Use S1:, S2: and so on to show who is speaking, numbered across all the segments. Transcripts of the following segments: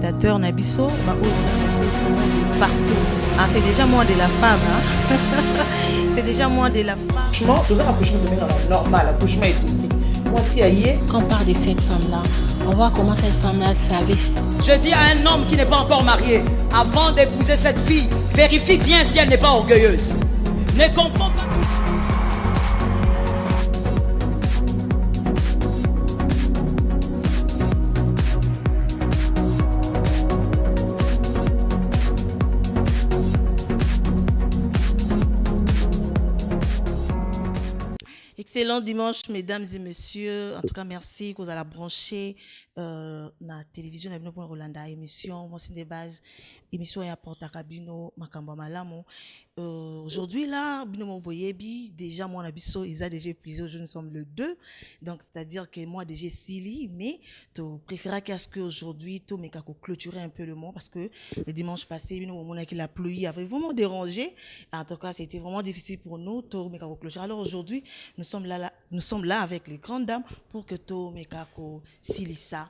S1: téléspectateurs Nabiso, partout. Ah, c'est déjà moins de la femme. Hein? C'est déjà moins de la femme.
S2: Franchement, tout ça, l'accouchement de normal, l'accouchement est aussi. Moi, si aïe.
S3: Quand on parle de cette femme-là, on voit comment cette femme-là savait.
S4: Je dis à un homme qui n'est pas encore marié, avant d'épouser cette fille, vérifie bien si elle n'est pas orgueilleuse. Ne confonds pas.
S1: Excellent dimanche, mesdames et messieurs. En tout cas, merci que vous allez brancher la télévision de Rolanda émission. Moi, c'est des bases. Émission et apporte à Kabino, Makamba Malamo. Aujourd'hui, là, Bino Boyebi, déjà, moi, Nabiso, ils ont déjà épuisé. Aujourd'hui, nous sommes le 2. Donc, c'est-à-dire que moi, déjà, Sili, mais tu préférais qu'est-ce qu'aujourd'hui, tu m'as clôturer un peu le monde parce que le dimanche passé, Bino, on a que la pluie avait vraiment dérangé. En tout cas, c'était vraiment difficile pour nous, tu m'as clôturer. Alors, aujourd'hui, nous sommes là avec les grandes dames pour que tu m'aies Silissa.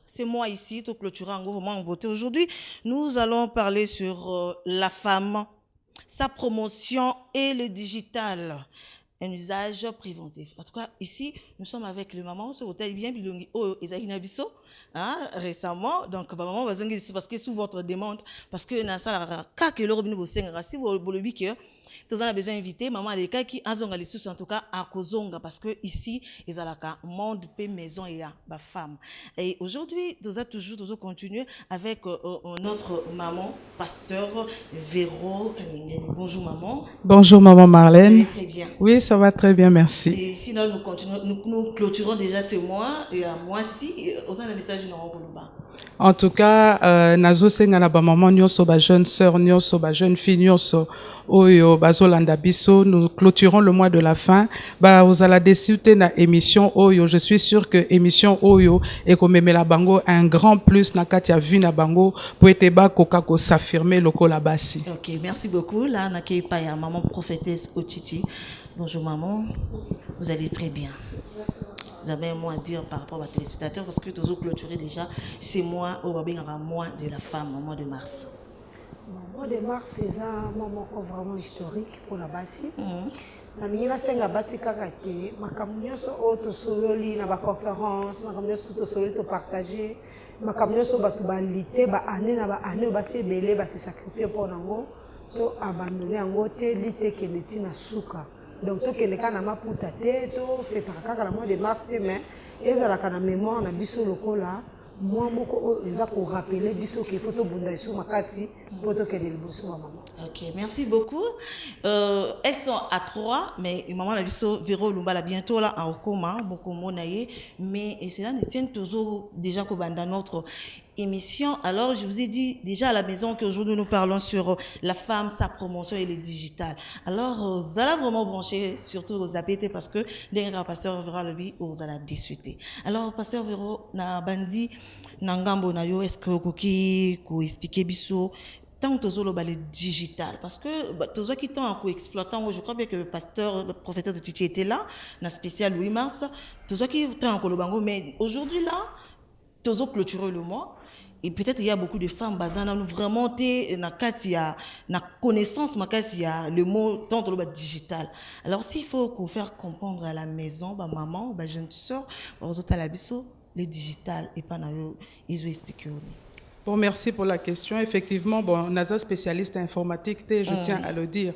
S1: C'est moi ici, tout clôturer en gros, vraiment en beauté. Aujourd'hui, nous allons parler sur la femme, sa promotion et le digital. Un usage préventif. En tout cas, ici, nous sommes avec le maman, ce hôtel bien bilongi au Ezahina Bisso, récemment. Donc, maman va zongi parce que sous votre demande, parce que dans ça, que le robin bossengara, si vous le bique, tous a besoin d'inviter, maman les cas qui a zonga les sous en tout cas à kozonga parce que ici, ils ont la monde paix maison et à ma femme. Et aujourd'hui, nous allons toujours continuer avec notre maman, pasteur Véro Kaningeni. Bonjour maman.
S5: Bonjour maman Marlène.
S1: Vous allez très bien.
S5: Oui, ça va très bien, merci.
S1: Et sinon, nous clôturons déjà ce mois et à mois-ci, aux un message de Norobolba.
S5: En tout cas, nazo senga na ba maman nyonso ba jeune sœur nyonso ba jeune fille nyonso oyo bazolanda biso, nous clôturons le mois de la fin. Ba vous allez décider na émission oyo, je suis sûr que émission oyo et comme la bango un grand plus na katia vu na bango pour être ba koka ko s'affirmer lokola basi.
S1: OK, merci beaucoup. Là na ke pa ya maman prophétesse Ochichi. Bonjour maman. Vous allez très bien. Vous avez un mot à dire par rapport à vos téléspectateurs parce que tous vous clôturez déjà c'est mois au mois de la femme, au mois de mars.
S6: Le mois de mars, c'est un moment vraiment historique pour la Bassi. La minina senga Bassi kakate, ma camion so auto solo li na ba conférence, ma camion so solo to partager, ma camion so ba tubalité ba année na ba année ba se belé ba se sacrifier pour nango, to abandonner ngo te lité ke netina suka. Donc to kene kana maputa te to fetaka kaka la mois de mars te mais ezalaka na mémoire na biso lokola moi moko eza ko rappeler biso qu'il faut to bunda sur makasi pour to kene liboso maman.
S1: OK, merci beaucoup. Elles sont à 3 mais maman la biso Véro Lumbala bientôt là en coma beaucoup monaye mais cela ne tient toujours déjà que dans notre émission. Alors, je vous ai dit déjà à la maison qu'aujourd'hui nous parlons sur la femme, sa promotion et le digital. Alors, vous allez vraiment brancher surtout aux APT parce que dès que pasteur verra le bi, vous allez discuter. Alors, pasteur Véro, na bandi, nangambo na yo, est-ce que vous expliquer biso tant que vous le digital parce que tous ceux qui sont en exploitant, je crois bien que le pasteur, le prophète de Titi était là, na spécial 8 mars, tous ceux qui sont en bango, mais aujourd'hui là, tous ceux clôturent le mois. Et peut-être il y a beaucoup de femmes basana nous vraiment té na katia na connaissance makasia le mot tant le digital. Alors s'il faut qu'on faire comprendre à la maison ba maman ba jeune sœur aux autres à la biso les digital et pas na ils ont expliqué.
S5: Bon, merci pour la question. Effectivement, bon, NASA spécialiste informatique, je tiens à le dire.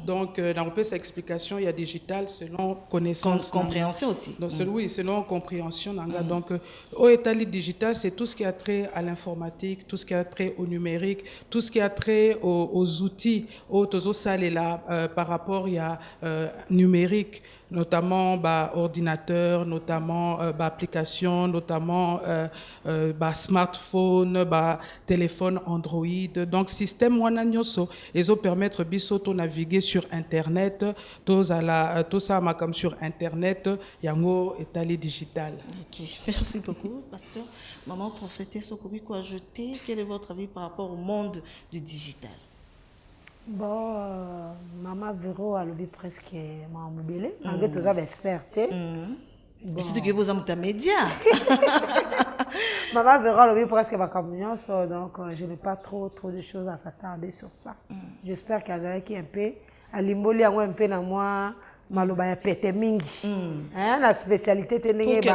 S5: Donc, dans cette explication, il y a digital selon connaissance.
S1: Compréhension aussi.
S5: Donc, oui, selon compréhension. Donc, au état digital, c'est tout ce qui a trait à l'informatique, tout ce qui a trait au numérique, tout ce qui a trait aux outils, par rapport à numérique, notamment ordinateur, notamment application, notamment smartphone, téléphone Android. Donc système wana nyonso ezo permettre biso to naviguer sur internet, to ça comme sur internet yango etali digital.
S1: OK, merci beaucoup pasteur. Maman prophétesse Sokobi quoi ajouter, quel est votre avis par rapport au monde du digital?
S6: Bon, maman Véro a lobby presque maman Moubélé. En fait, tous avez expert.
S1: Bon. C'est que vous avez un média.
S6: Maman verra le presque ma camion, donc je n'ai pas trop de choses à s'attarder sur ça. J'espère qu'Azala qui un peu, à l'imboli un peu dans moi, maloba ya pete mingi. La spécialité tenenge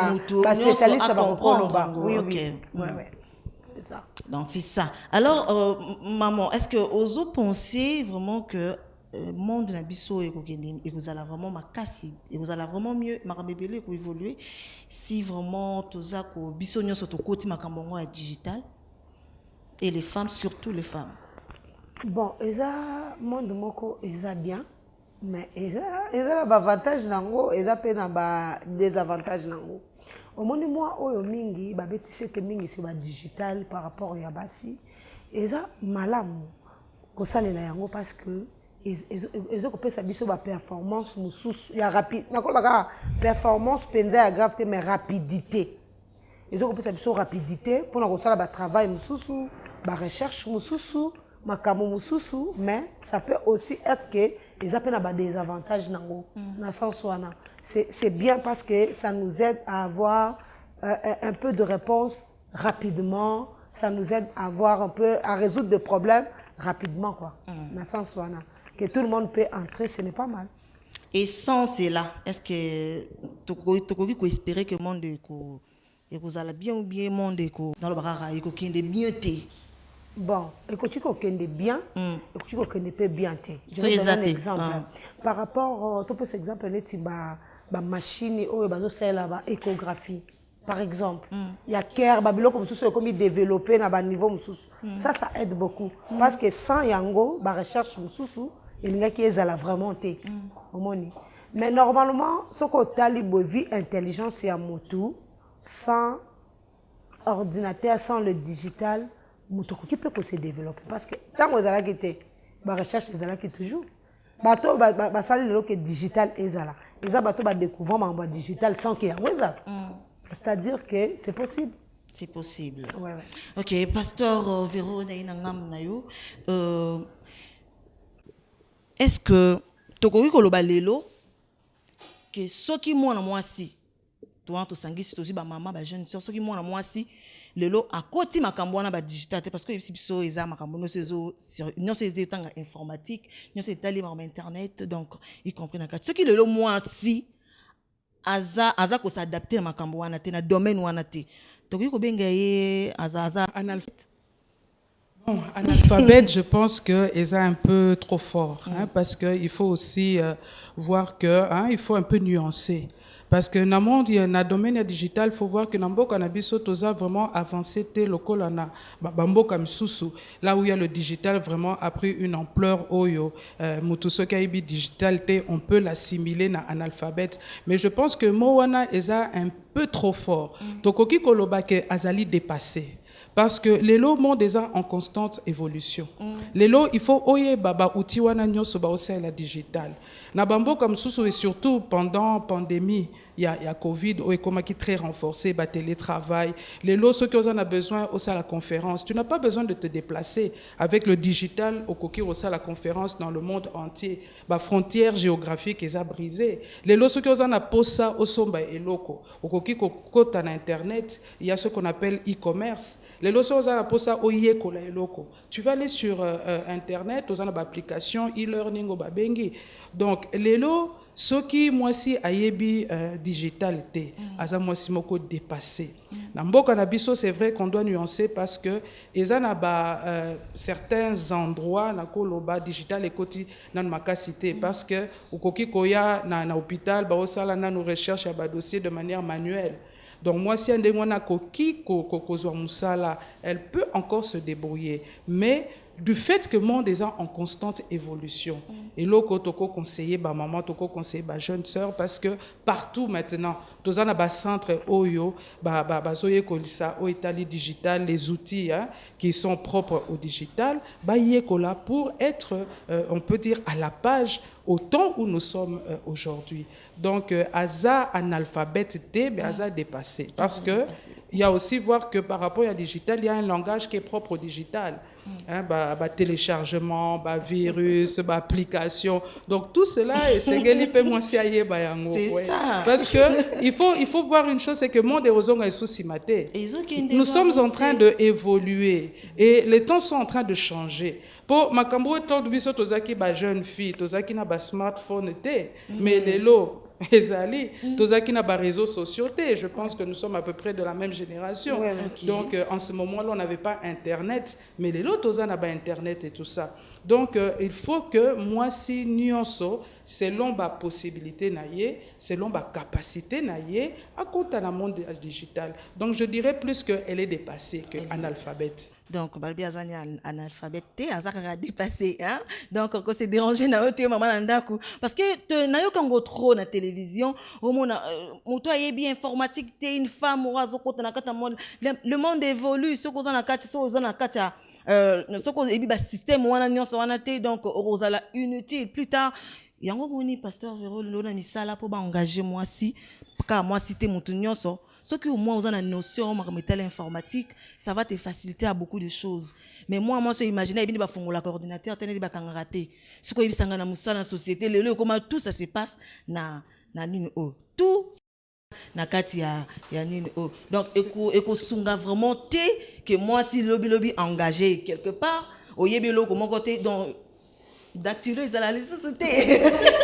S6: ba spécialiste ba kokoloba. Oui, oui. Ouais. C'est ça.
S1: Donc c'est ça. Alors maman, est-ce que ozo penser vraiment que monde na biso et vous allez vraiment makasi et vous allez vraiment mieux marabebele ko évoluer si vraiment toza ko biso nyonso to koti makambongo ya digital et les femmes, surtout les femmes.
S6: Bon, eza monde moko eza bien, mais eza na avantage nango, eza pe na ba désavantage nango. Au monde moi oyo mingi ba betise ke mingi c'est ba digital par rapport ya basi. Eza malamu ko salela yango parce que ils ont coupé sa biso ba performance mususu ya rapide nakolo baka performance penza ya grave mais rapidité ils ont coupé sa biso rapidité pour na ko sala ba travail mususu ba recherche mususu makamo mususu mais ça peut aussi être que ils appellent ba désavantages nango na sens wana c'est bien parce que ça nous aide à avoir un peu de réponse rapidement, ça nous aide à avoir un peu à résoudre des problèmes rapidement quoi na sens wana que tout le monde peut entrer, ce n'est pas mal.
S1: Et sans cela, est-ce que tu peux espérer que le monde et vous allez bien ou bien monde dans le barara et qu'il y ait bien té.
S6: Bon, écoute, tu connais bien, écoute, tu connais pas bien té. Je vais donner un exemple. Par rapport, tu peux exemple là, ba machine ou ba ba échographie. Par exemple, il y a Ker, Babylon comme tout ça, comme il développé à niveau mususu. Ça aide beaucoup. Parce que sans yango, ba recherche mususu, il y a qui est vraiment té. Mais normalement, ce qu'on talibo vie intelligence c'est à motu, sans ordinateur, sans le digital, motu qui peut se développer. Parce que tant que vous allez quitter, ba recherche les allez qui toujours. Bateau ba sali le que digital ezala. Eza bateau ba découvrir ma digital sans qu'il y ait ça. C'est-à-dire que c'est possible.
S1: C'est possible.
S6: Ouais.
S1: Ok, pasteur Véro Nainangam Nayo, est-ce que tokoki koloba lelo que soki mwana mwasi toi to sangisi tozi ba maman ba jeune sœur soki mwana mwasi lelo akoti makambo wana ba digital parce que biso eza makambo no sezo non c'est tanga informatique non c'est tali ma internet donc y compris na kati soki lelo mwasi aza ko s'adapter na makambo wana te na domaine wana te tokoki ko benga ye aza
S5: analphabète. Bon, analphabète, je pense que c'est un peu trop fort, parce qu'il faut aussi voir que il faut un peu nuancer. Parce que dans le monde, dans le domaine digital, il faut voir que dans le cannabis, a vraiment avancé, là où il y a le digital vraiment a pris une ampleur, digital, on peut l'assimiler dans analphabète. Mais je pense que Moana est un peu trop fort. Donc, Oki Kolobake Azali dépassé. Parce que les lots monde déjà en constante évolution. Les lots, il faut oye baba outil wana nyoso ba aussi la digital. Na bambo comme sous et surtout pendant pandémie, il y a Covid, comme qui très renforcé, télétravail. Les lots, ceux qui en ont besoin aussi à la conférence. Tu n'as pas besoin de te déplacer avec le digital au coquille aussi à la conférence dans le monde entier. Ba frontières géographiques ils a brisé. Les lots, ceux qui en ont posé ça au somba et loco. Au coquille côté en internet, il y a ce qu'on appelle e-commerce. Les lots, ceux qui ont posé ça au yekola et loco. Tu vas aller sur internet, aux en application e-learning au babengi. Donc les lots ce qui moi si ayebi digitalité aza moi si moko dépassé na mboka na biso c'est vrai qu'on doit nuancer parce que ezana ba certains endroits na koloba digital ekoti na makasité parce que ukoki koya na hôpital ba osala na nos recherches ba dossier de manière manuelle. Donc moi si ndengona koki kozwa musala elle peut encore se débrouiller mais du fait que le monde est en constante évolution. Et là, toko conseiller ba maman, toko conseiller ba jeune sœur parce que partout maintenant, tous en a ba centre oyo, ba zoye kolisa au Italie digital, les outils qui sont propres au digital, ba yekola pour être, on peut dire à la page au temps où nous sommes aujourd'hui. Donc, Aza analphabète T, mais Aza dépassé. Parce que il y a aussi voir que par rapport à digital, il y a un langage qui est propre au digital. hein, téléchargement, virus, application. Donc tout cela, c'est
S1: ça.
S5: Parce que il faut voir une chose, c'est que le monde est nous sommes en train d'évoluer et les temps sont en train de changer. Pour Makambo, tant de biso tozaki ba jeune fille, tozaki na ba smartphone mais les lots ezali tozaki na ba réseaux sociaux je pense que nous sommes à peu près de la même génération. Donc en ce moment-là on n'avait pas internet, mais les lots tozana na ba internet et tout ça. Donc il faut que moi si nyonso selon ma possibilité naie, selon ma capacité naie à compter dans le monde digital. Donc je dirais plus qu'elle est dépassée que analphabète.
S1: Donc, Balbi Azani analphabète, Azaka dépassé, hein. Donc, on s'est dérangé na ote maman nandaku parce que na yo kango trop na télévision, au monde moto est bien informatique, t'es une femme ou azoko na kata monde. Le monde évolue, ce qu'on a kati, ce qu'on a kati ce qu'on ebi ba système wana nyonso wana te, donc ozala inutile plus tard. Yango moni pasteur Véro lona misala pour ba engager moi si car moi si t'es moto nyonso. Ce qui au moins on a une notion de informatique, ça va te faciliter à beaucoup de choses. Mais moi je imagine bien ba fongola coordinateur tene ba kangaraté. Ce ko yibisanga na musala na société le comment tout ça se passe na nini o. Tout na kati ya nini o. Donc eko sunga vraiment te que moi si lobby engagé quelque part, oyebelo comment côté donc d'activer la société.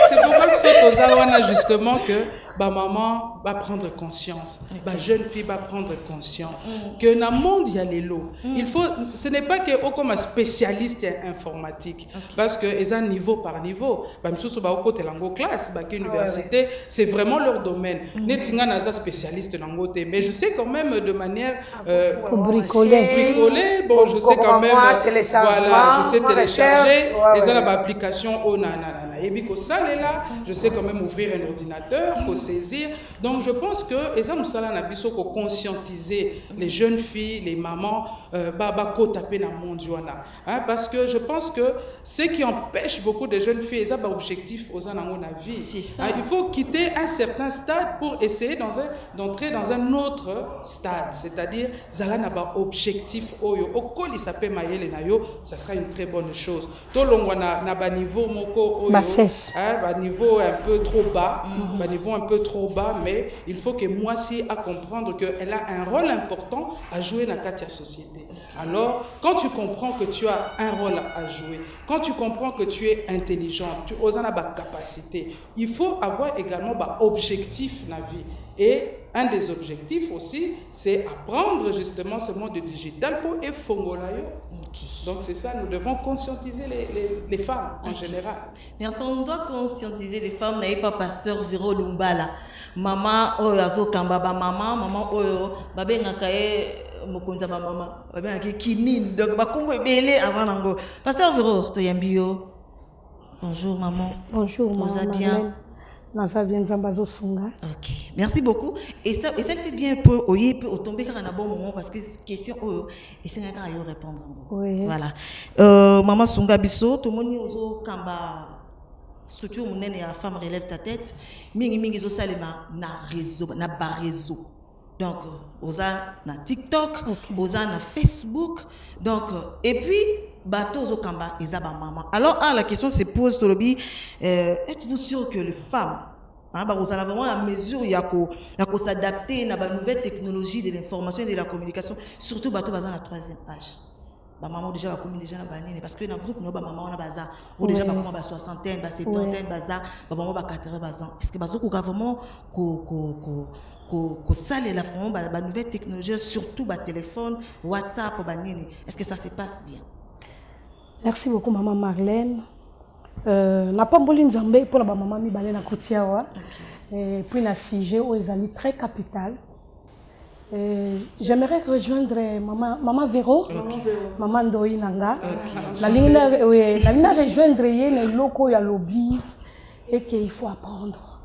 S5: C'est pourquoi que c'est justement que ma maman va prendre conscience, ma jeune fille va prendre conscience que dans le monde il y a les lots. Il faut, ce n'est pas que comme un spécialiste informatique, parce que ils ont niveau par niveau. Même si on va côté langue classe, université, c'est vraiment leur domaine. Netinga naza spécialiste langue, mais je sais quand même de manière bricoler. Bon, je sais quand même. Voilà, je sais télécharger. Ils ont l'application au nanana. Et puis que ça est là, je sais quand même ouvrir un ordinateur, pour saisir. Donc je pense que ça nous sommes là pour conscientiser les jeunes filles, les mamans, taper dans le monde parce que je pense que ce qui empêche beaucoup de jeunes filles, c'est l'objectif aux ans dans la vie.
S1: C'est ça.
S5: Il faut quitter un certain stade pour essayer d'entrer dans un autre stade, c'est-à-dire zala na ba objectif oyo okoli sape mayele na yo, ça sera une très bonne chose. To longwa na ba niveau moko oyo niveau un peu trop bas, niveau un peu trop bas, mais il faut que moi aussi à comprendre qu'elle a un rôle important à jouer dans la société. Alors, quand tu comprends que tu as un rôle à jouer, quand tu comprends que tu es intelligent, tu as une capacité, il faut avoir également un objectif dans la vie. Et un des objectifs aussi, c'est apprendre justement ce monde digital pour effongolayo. Donc c'est ça, nous devons conscientiser les femmes en général.
S1: Merci, on doit conscientiser les femmes, n'ayez pas pasteur Véro Lumbala. Maman, oyo kambaba maman, oyo, babé nakaye, mokonza maman, babé nakaye kinine, donc bakumbo ebele azanango. Pasteur Véro, toyambio. Bonjour maman.
S6: Bonjour maman.
S1: Vous allez bien?
S6: Ok,
S1: merci beaucoup. Et ça fait bien pour tomber quand on a un bon moment parce que question et c'est un gars répondre.
S6: Oui.
S1: Voilà. Maman Sunga Bisso, tout le monde ozo kamba structure monene ya femme relève ta tête. Mingi zo salema na réseau, na ba réseau. Donc oza na TikTok, oza na Facebook. Donc et puis bateau zo kamba ezaba maman. Alors la question se pose tolobi êtes-vous sûr que les femmes vous avez vraiment la mesure il y a s'adapter à la nouvelle technologie de l'information et de la communication, surtout bateau bazan la troisième âge. Maman déjà comme déjà na banine parce que dans groupe no maman on a baza ou déjà ba comment ba soixantaine ba septantaine baza maman ba 80 ans. Est-ce que bazo ko vraiment ko sale la vraiment ba nouvelle technologie surtout ba téléphone, WhatsApp banine. Est-ce que ça se passe bien?
S6: Merci beaucoup maman Marlène. Na pamboli nzambe pour la maman mi balé na kotiawa. Et puis na sujet aux amis très capital. J'aimerais rejoindre maman Véro, maman Ndoi Nanga. La ligne rejoindre les locaux ya lobby et qu'il faut apprendre.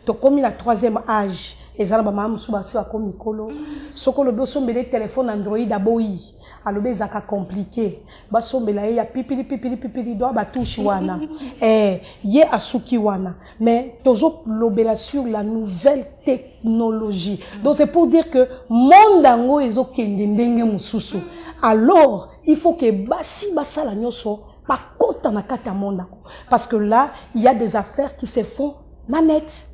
S6: Donc comme il a troisième âge, et ça la maman souba comme Nicolo. Sokolo do sombele téléphone Android aboyi. Alors ben ça compliqué. Ba sombela ya pipili doit ba touche wana. Ye asuki wana. Mais tozo lobela sur la nouvelle technologie. Donc c'est pour dire que monde dango ezo kende ndenge mususu.
S7: alors il faut que basi basala nyonso pa kota na kata monda parce que là il y a des affaires qui se font na net.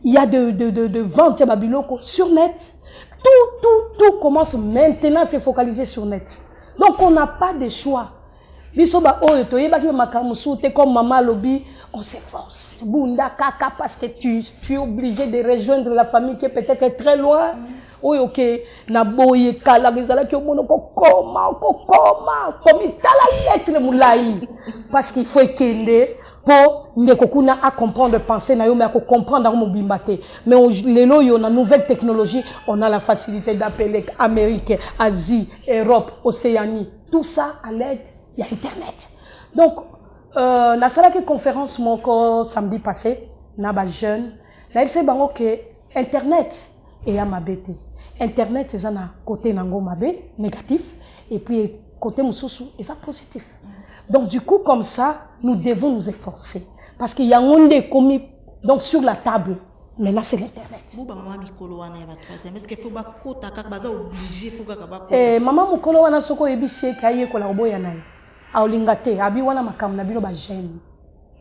S7: Il y a de ventes à biloko sur net. Tout commence maintenant à se focaliser sur net. Donc on n'a pas de choix. Bisoba oyotoye baki makamusu te comme maman lobby, on s'efforce. Bunda kaka parce que tu es obligé de rejoindre la famille qui est peut-être très loin. Oui, ok, na boye kala gezala ki omono koma comme tala lettre moulai parce qu'il faut ekende pour ndekokuna à comprendre penser na yo mais à comprendre mo bimbate mais lelo yo na nouvelle technologie on a la facilité d'appeler Amérique, Asie, Europe, Océanie, tout ça à l'aide il y a internet. Donc na sala ki conférence moko samedi passé na ba jeune na c'est bango que internet et à mabete. Internet c'est un côté nango mabé négatif et puis côté mususu c'est positif. Donc du coup comme ça nous devons nous efforcer parce qu'il y a un des commis donc sur la table. Maintenant c'est l'internet.
S1: Est-ce qu'il faut obligé
S7: maman mukolo wana soko ebisie kaye ko la boya naye. Aolingate abi wana makam na bino ba jeune.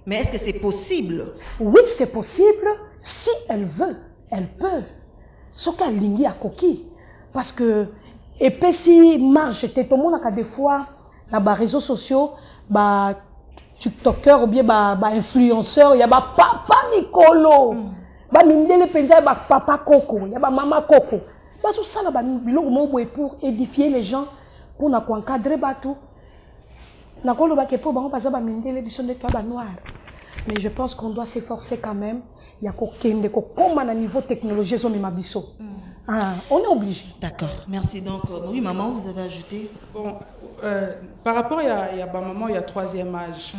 S1: Mais est-ce que c'est possible?
S7: Oui, c'est possible si elle veut, elle peut. Ce qu'elle lingi à coquille parce que et puis si marche tout le monde a des fois dans les réseaux sociaux bah tiktokers ou bien bah influenceurs il y a bah papa Nicolo bah mindele penza bah papa Coco il y a bah maman Coco bah tout ça là bah biloko mo pour édifier les gens pour na encadrer bah tout na kolo bah que pour bah on passe bah mindele biso de toi bah noir mais je pense qu'on doit s'efforcer quand même. Il y a comme à niveau technologie, on est obligé.
S1: D'accord, merci. Donc, oui, maman, vous avez ajouté.
S5: Bon, par rapport à maman, il y a troisième âge.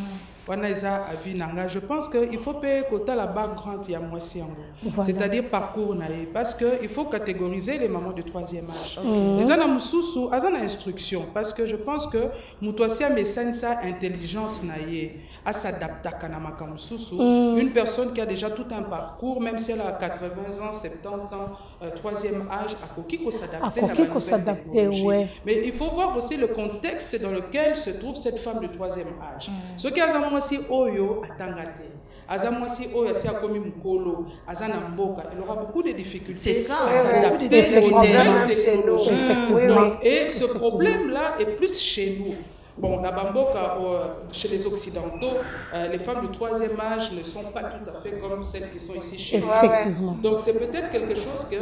S5: Je pense qu'il faut payer quota la background il y a moitié c'est-à-dire parcours parce qu'il faut catégoriser les mamans de troisième âge. Les ana mususu azana instruction parce que je pense que mutoisia mesensa intelligence naie à s'adapter à kanamaka mususu une personne qui a déjà tout un parcours même si elle a 80 ans 70 ans troisième âge à kokiko s'adapter
S7: ouais.
S5: Mais il faut voir aussi le contexte dans lequel se trouve cette femme de troisième âge. Ce qui a si oyo atangate azamwasi oyo asi akomi mukolo azana mboka il aura beaucoup de difficultés à s'adapter aux nouvelles technologies. Et ce problème là est plus chez nous. Bon, la bamboka, chez les Occidentaux, les femmes du troisième âge ne sont pas tout à fait comme celles qui sont ici chez nous.
S7: Effectivement.
S5: Donc c'est peut-être quelque chose que,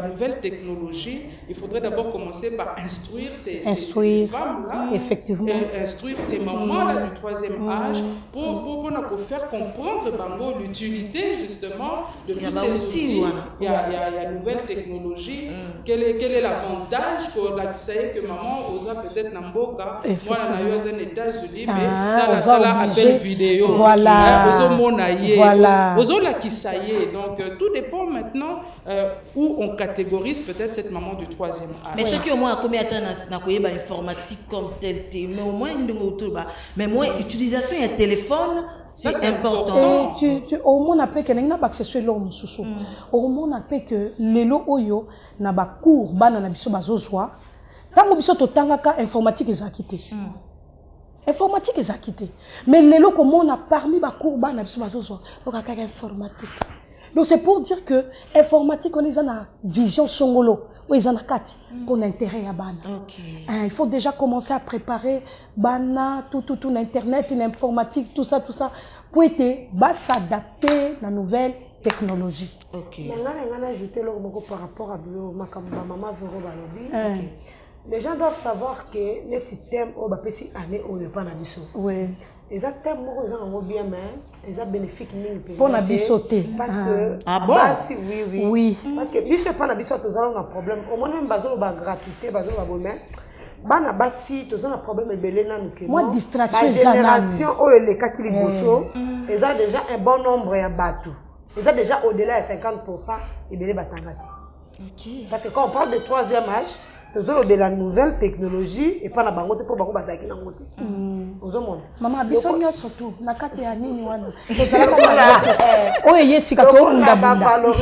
S5: nouvelle technologie, il faudrait d'abord commencer par instruire ces femmes-là,
S7: effectivement.
S5: Et instruire ces mamans-là du troisième âge pour faire comprendre l'utilité justement de tous ces outils. Il y a nouvelle technologie. Quel est l'avantage que maman osa peut-être namboka. Moi, je suis aux États-Unis, mais dans la salle appel vidéo, donc tout dépend maintenant où on catégorise peut-être cette maman du troisième âge.
S1: Mais ceux qui au moins ont une informatique comme tel, mais au moins mais moi l'utilisation d'un téléphone c'est important.
S7: Au moins on appelle que n'importe pas accès sur l'homme sous. Au moins on appelle que lelo oyo na ba cours bana na biso bazozwa. Tant que biso totangaka informatique ezakité. Informatique ezakité. Mais lelo comment on a parmi ba cours bana biso bazozwa. Donc akaka informatique. Donc c'est pour dire que informatique on est en vision songolo. Oui, ils en ont quatre pour l'intérêt à Bana.
S1: Okay.
S7: Il faut déjà commencer à préparer Bana, tout l'internet, l'informatique, tout ça, pour s'adapter à la nouvelle technologie.
S6: Ok. On a ajouté par rapport à ma maman Véro Balobi. Les gens doivent savoir que les thèmes au Bapesi année au pas nabiso.
S7: Oui.
S6: Les thèmes ils ont bien mais ils ont bénéfique
S7: pour nabisoter
S6: parce que
S1: bon
S6: oui parce que biso pas nabiso tous avons un problème au moins même bazo ba gratuité bazo ba bon mais bana basi tous avons un problème belé na nous
S7: moi distraction
S6: génération o les cas qui les bosso ils ont déjà un bon nombre ya batu ils ont déjà au-delà de 50% et belé batangati.
S1: OK
S6: Parce que quand on parle de troisième âge de la nouvelle technologie et pas la bangote pour bango bazaki na ngote.
S7: Maman bisonyo surtout nakate ya nini wana. Oye yesika to bunda bunda.
S6: Alors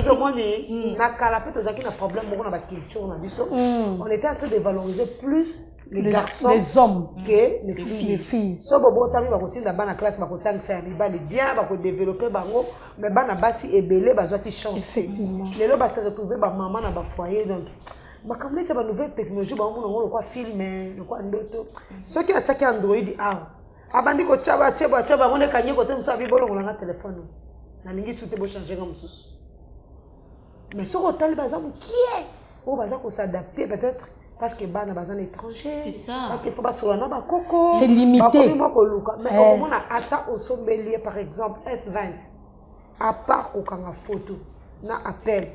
S6: na kala pe tozaki na problème moko na ba culture na biso. On était en train de valoriser plus les garçons
S7: les hommes
S6: que les filles.
S7: Les filles.
S6: So bobo tami ba kotinda bana classe ba kotangisa ya mibali bien ba ko développer bango mais bana basi ebele bazwa ki chance.
S7: Effectivement.
S6: Lelo ba se retrouver ba maman na ba foyer donc makamule tsa ba nouvelle technologie ba mona ngolo kwa filmer le kwa ndoto. So ki achaki Android abandi ko chaba ngone kanye ko temsa bibolo ngolanga téléphone. Na lingi soute bo changer comme mususu. Mais ce hôtel bazam qui est ou baza ko s'adapter peut-être parce que bana bazan étranger.
S1: C'est ça.
S6: Parce qu'il faut pas sur la ba coco.
S7: C'est limité.
S6: Mais au moment na ata au sommelier par exemple S20 à part ko kanga photo na appel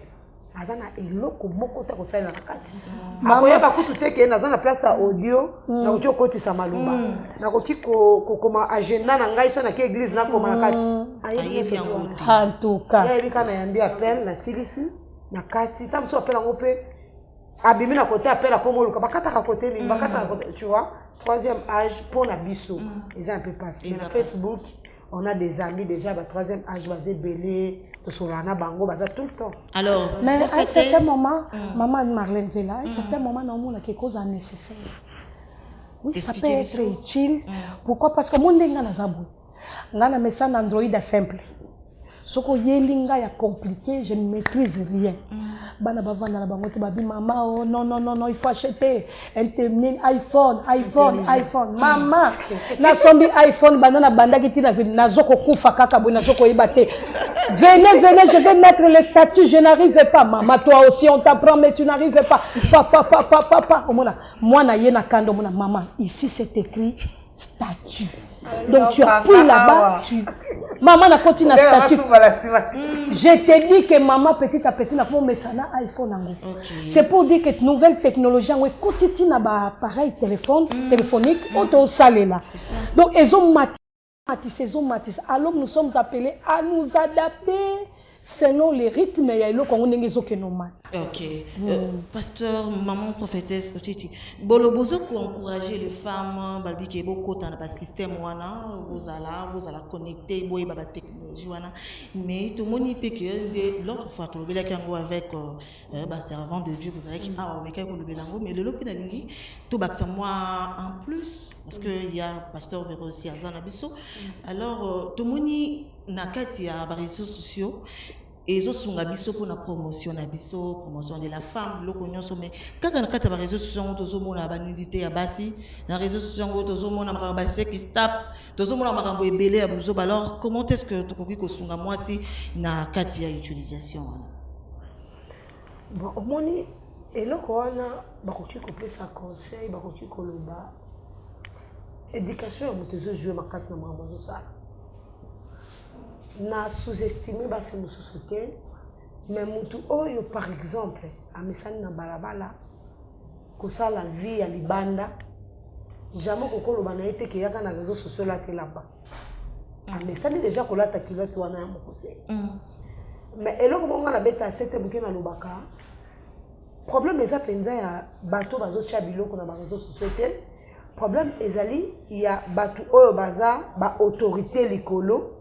S6: azana eloko moko ta ko sala na kati. Maman ba kutu teke na zana place à audio na ko koti sa malumba. Na ko ko koma agenda na ngai so na ke église na ko na kati. Ayi
S7: En tout cas.
S6: Ya bika na yambi appel na silisi na kati tam so appel ngo pe abimi na côté appel à comme luka bakata ka côté ni bakata côté tu vois troisième âge pour na biso ils ont un peu passé na Facebook on a des amis déjà ba troisième âge basé belé to solana bango baza tout le temps
S1: alors
S7: mais à un certain moment maman Marlène Zela à un certain moment na on a quelque chose de nécessaire oui ça peut être utile pourquoi parce que mon ndenga na zabu ngana message Android simple soko yelinga ya compliqué je ne maîtrise rien bana bavanda na bango te babi maman oh non il faut acheter iPhone maman na sombi iPhone banana bandaki tina nazoko kufa kaka bo nazoko yibate venez je vais mettre le statut je n'arrive pas maman toi aussi on t'apprend mais tu n'arrives pas papa moi na yena kando mona maman ici c'est écrit statut. Donc tu appuies là-bas, maman n'a continué à statut. Je te dis que maman petit à petit n'a pas mis ça na iPhone. C'est pour dire que nouvelle technologie on continue na ba appareil téléphonique auto salé là. Donc ils ont matissé. Alors nous sommes appelés à nous adapter selon les rythmes et le qu'on est normal.
S1: Ok. Pasteur, maman prophétesse, bolobozo pour encourager les femmes, balbi qui est beaucoup dans le système wana, vous allez connecter, boy baba technologie wana. Mais tout le monde peut que l'autre fois tu le béla kango avec servant de Dieu, vous allez qui mais quand le bélango, mais le lopi d'alingi, tout bak ça moi en plus parce que il y a pasteur Véro aussi Azana Bisso. Alors tout le monde nakati ya réseaux sociaux et ils ont biso pour la promotion de la femme lokonyo mais quand on a réseaux sociaux tozo mona ba nudité ya basi na réseaux sociaux tozo mona makabase qui tape tozo mona makambo ebele ya buzo alors comment est-ce que tokoki ko sunga moi si na kati ya utilisation
S6: bon omoni eloko wana bakoki ko pesa conseil bakoki ko loba éducation ya motezo jouer makasi na makambo ça na sous-estimé basi mususu te mais mutu oyo par exemple amesani na balabala kosala vie ya libanda jamais kokoloba na ete ke yaka na réseaux sociaux là te là-bas amesani déjà kolata kilote wana ya mokose mais eloko monga na beta sete buke na lobaka problème eza penza ya bato bazotia biloko na ba réseaux sociaux te problème ezali ya bato oyo baza ba autorité likolo.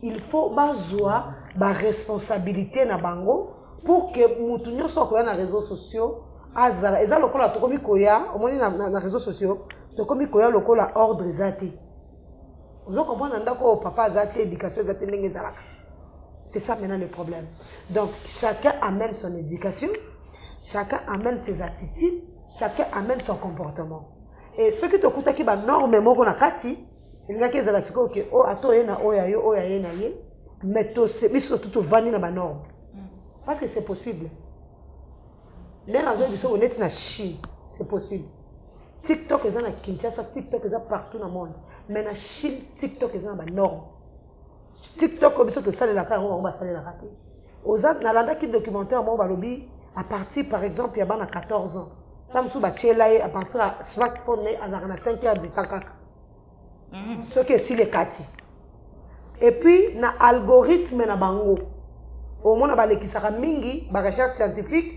S6: Il faut bazwa ba responsabilité na bango pour que mutu nyonso ko na réseaux sociaux azala eza lokola to komi koya omoni na réseaux sociaux to komi koya lokola ordre zate vous comprenez ndako papa zate éducation zate ndenge zalaka c'est ça maintenant le problème donc chacun amène son éducation chacun amène ses attitudes chacun amène son comportement et ce qui te coûte ki ba norme moko na kati il y a des gens qui disent que ato yena oya yena ye mais to c'est mais surtout to vani na ba norme parce que c'est possible les raisons du so honnête na Chine c'est possible TikTok est na Kinshasa TikTok est partout dans le monde mais na Chine TikTok est na ba norme TikTok comme ça to sale la car on va sale la rater aux autres na landa qui documentaire mo ba lobi à partir par exemple il y a bana 14 ans là msou ba tchela à partir à smartphone à 5 heures du temps ce que si les kati et puis na algorithme na bango au moins ba lekisaka mingi ba recherche scientifique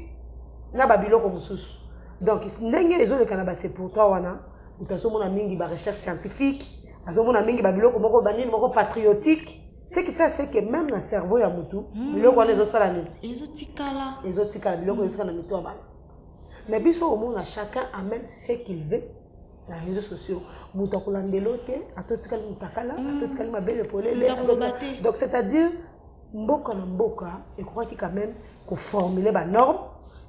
S6: na ba biloko mususu donc ndenge ezole kana ba c'est pour toi wana utasomona mingi ba recherche scientifique azomona mingi ba biloko moko banini moko patriotique ce qui fait c'est que même na cerveau ya mutu biloko wana ezosala nini ezotikala biloko ezosala na mitu ya bana mais biso au moins chacun amène ce qu'il veut na réseaux sociaux mutu akolandelo te atotikali mutakala atotikali mabele polele donc c'est-à-dire mboka na mboka ekoki quand même koformuler banorme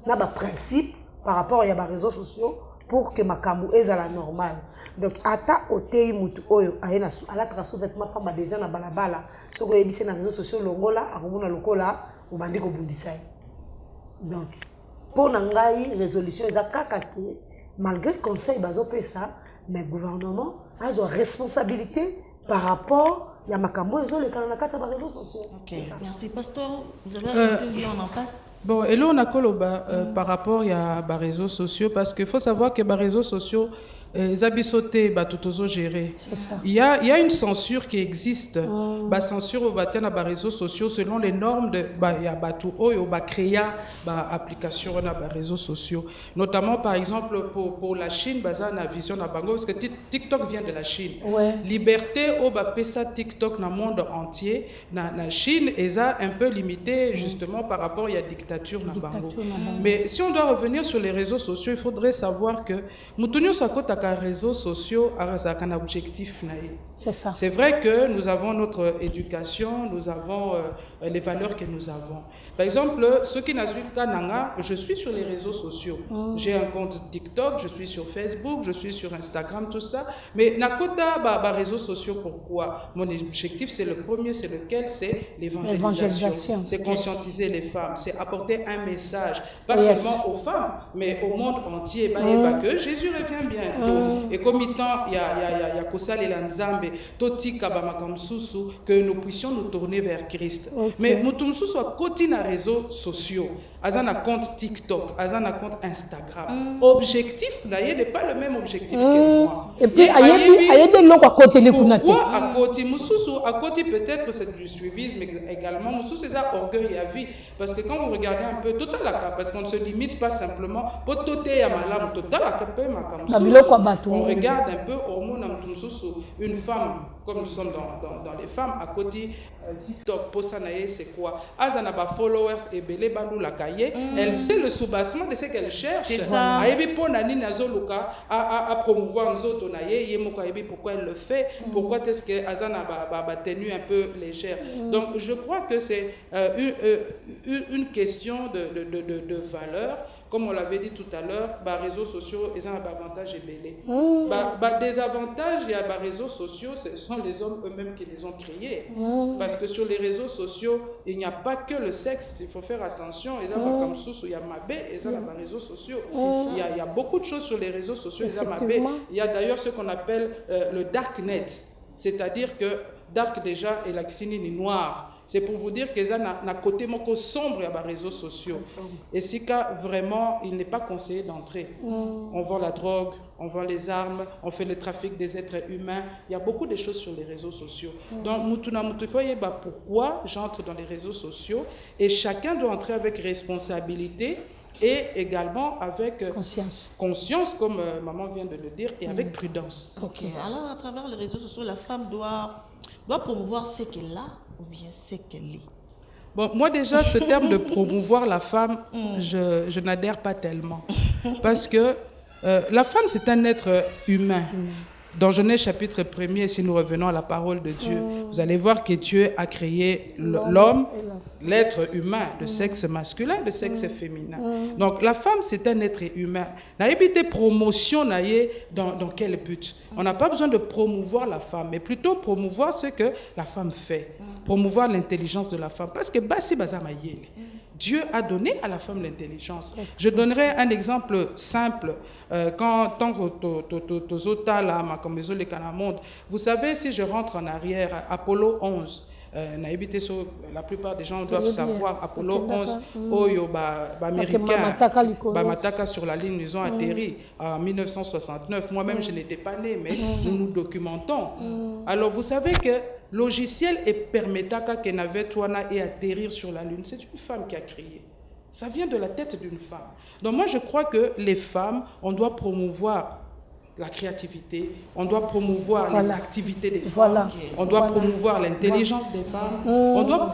S6: na baprincipe par rapport à ba réseaux sociaux pour que makambo ezala normal. Donc ata otei mutu oyo ayena ala traso vêtement pamba déjà na balabala soko yebise na réseaux sociaux longola akomona lokola obandi ko bundisa. Donc pour nangai résolution eza kaka te malgré le conseil bazo pesa mais gouvernement a une responsabilité par rapport ya makambo ezo le kana na kata ba réseaux sociaux.
S1: OK, merci pasteur, vous avez ajouté on en passe.
S5: Bon, et là on a koloba par rapport à les réseaux sociaux parce qu'il faut savoir que les réseaux sociaux Zabisoté, tout gérer.
S7: C'est ça.
S5: Il y a une censure qui existe. La censure au les réseaux sociaux selon les normes de créer application dans les réseaux sociaux. Notamment par exemple pour la Chine, la vision na bango parce que TikTok vient de la Chine.
S7: Ouais.
S5: Liberté au pesa TikTok dans le monde entier. Na Chine est un peu limité justement par rapport à la dictature na bango. Mais si on doit revenir sur les réseaux sociaux, il faudrait savoir que mutunyo sakota réseaux sociaux avec un objectif.
S7: C'est ça.
S5: C'est vrai que nous avons notre éducation, nous avons les valeurs que nous avons. Par exemple, ceux qui n'ont pas Nanga, je suis sur les réseaux sociaux. J'ai un compte TikTok, je suis sur Facebook, je suis sur Instagram, tout ça. Mais Nakota, réseaux sociaux, pourquoi? Mon objectif, c'est le premier, c'est lequel? C'est l'évangélisation. C'est conscientiser les femmes, c'est apporter un message, pas seulement aux femmes, mais au monde entier. Que Jésus revient bien. Et comme il y a Kosal et Lanzambe, Toti Kabamakamsusu, que nous puissions nous tourner vers Christ. Mais nous soit côté dans les réseaux sociaux, Azan a compte TikTok, Azan a compte Instagram. Objectif, n'est pas le même objectif que moi.
S7: Et puis,
S5: pourquoi à côté Moussousou, à côté peut-être c'est du suivisme également, Moussou c'est ça orgueil à vie. Parce que quand vous regardez un peu, total parce qu'on ne se limite pas simplement, pour toter à malam, total on regarde un peu une femme, comme nous sommes dans les femmes, à côté TikTok, Posanaye, c'est quoi? Azanaba followers et Belé Balou la cahier, elle sait le soubassement de ce qu'elle cherche.
S1: C'est ça.
S5: À promouvoir nous autres, pourquoi elle le fait, pourquoi est-ce que Azanaba tenue un peu légère. Donc je crois que c'est une question de valeur. Comme on l'avait dit tout à l'heure, les réseaux sociaux, ils ont un avantage et belé. Des avantages, il y a les réseaux sociaux, ce sont les hommes eux-mêmes qui les ont créés. Parce que sur les réseaux sociaux, il n'y a pas que le sexe, il faut faire attention. Ils ont comme sous, il y a Mabé, ils ont les réseaux sociaux. Il y a beaucoup de choses sur les réseaux sociaux, ils ont Mabé. Il y a d'ailleurs ce qu'on appelle le darknet, c'est-à-dire que dark déjà est la xinine noire. C'est pour vous dire que ça n'a côté moko sombre à les réseaux sociaux. Et si vraiment il n'est pas conseillé d'entrer. On vend la drogue, on vend les armes, on fait le trafic des êtres humains. Il y a beaucoup de choses sur les réseaux sociaux. Donc pourquoi j'entre dans les réseaux sociaux et chacun doit entrer avec responsabilité et également avec conscience comme maman vient de le dire, et avec prudence.
S1: Ok, alors à travers les réseaux sociaux, la femme doit promouvoir ce qu'elle a ou bien ce qu'elle est.
S5: Bon, moi déjà, ce terme de promouvoir la femme, je n'adhère pas tellement. Parce que la femme, c'est un être humain. Dans Genèse chapitre 1er, si nous revenons à la parole de Dieu, vous allez voir que Dieu a créé l'homme, l'être humain, de sexe masculin, de sexe féminin. Donc la femme, c'est un être humain. N'a pas promotion dans quel but? On n'a pas besoin de promouvoir la femme, mais plutôt promouvoir ce que la femme fait. Promouvoir l'intelligence de la femme. Parce que Bassi Bazamayel. Dieu a donné à la femme l'intelligence. Je donnerai un exemple simple. Vous savez, si je rentre en arrière, Apollo 11, la plupart des gens doivent savoir, Apollo 11, américain, Mataka sur la ligne, ils ont atterri en 1969. Moi-même, je n'étais pas né, mais nous nous documentons. Alors, vous savez que logiciel et permetaka que n'avait Touana et atterrir sur la Lune, c'est une femme qui a créé. Ça vient de la tête d'une femme. Donc moi, je crois que les femmes, on doit promouvoir la créativité, on doit promouvoir les activités des femmes,
S7: Voilà.
S5: on doit promouvoir l'intelligence des femmes, on doit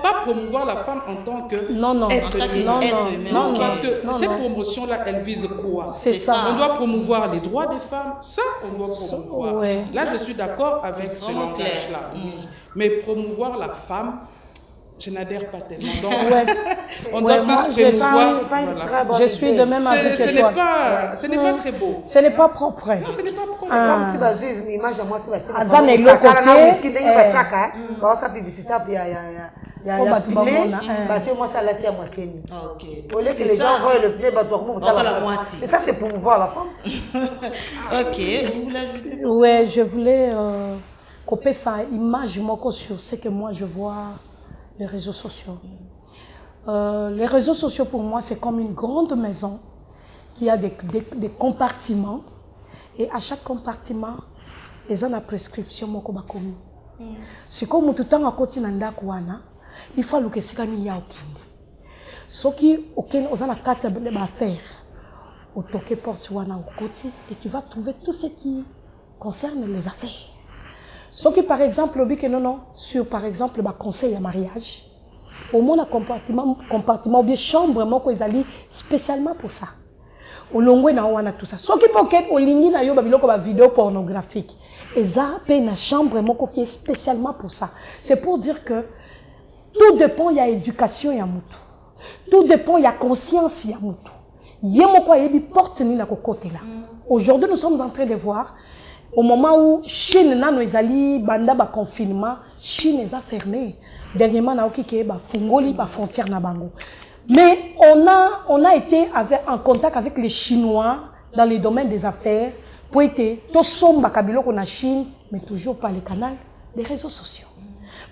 S5: pas promouvoir la femme en tant que être humain. Parce que cette promotion-là, elle vise quoi?
S7: C'est ça.
S5: On doit promouvoir les droits des femmes, ça, on doit promouvoir.
S7: Ouais.
S5: Là, je suis d'accord avec ce langage-là, oui. Mais promouvoir la femme, je n'adhère pas tellement. Donc, on doit plus promouvoir.
S7: Je suis de même avec toi.
S5: Ce n'est pas très beau.
S7: Ce n'est pas propre.
S5: Non, ce n'est pas propre.
S6: C'est comme si bazouise image à moi si bazouise.
S7: Azan est le côté.
S6: Bah ça publicité puis il y a moi ça là c'est à moitié. OK. Au lieu que les gens voient le pied bah toi c'est ça c'est pour voir la femme.
S1: OK, vous voulez ajouter?
S7: Ouais, je voulais couper ça image sur ce que moi je vois les réseaux sociaux. Les réseaux sociaux pour moi c'est comme une grande maison qui a des compartiments et à chaque compartiment ils ont la prescription moko bakomi. C'est comme tout temps à côté nanda kwana il faut que sika ni ya okinde. Soki aucun aux na carte de faire au toquer porte wana au côté et tu vas trouver tout ce qui concerne les affaires. Soki par exemple que non sur par exemple ba conseil à mariage au moins un compartiment ou bien chambre moko ezali spécialement pour ça. Au longwe na wana tout ça. Soki pocket au lingi na yo ba biloko ba vidéo pornographique. Eza pe na chambre moko qui est spécialement pour ça. C'est pour dire que tout dépend, il y a éducation, il y a mutu. Tout dépend, il y a conscience, il y a mutu. Yemoko yebi porte ni na côté là. Aujourd'hui, nous sommes en train de voir au moment où Chine na no ezali banda ba confinement, Chine est fermée. Dernièrement na okike ba fungoli ba frontière na bango. Mais on a été en contact avec les Chinois dans les domaines des affaires pour être tout somba kabilo qu'on a Chine, mais toujours par les canaux des réseaux sociaux.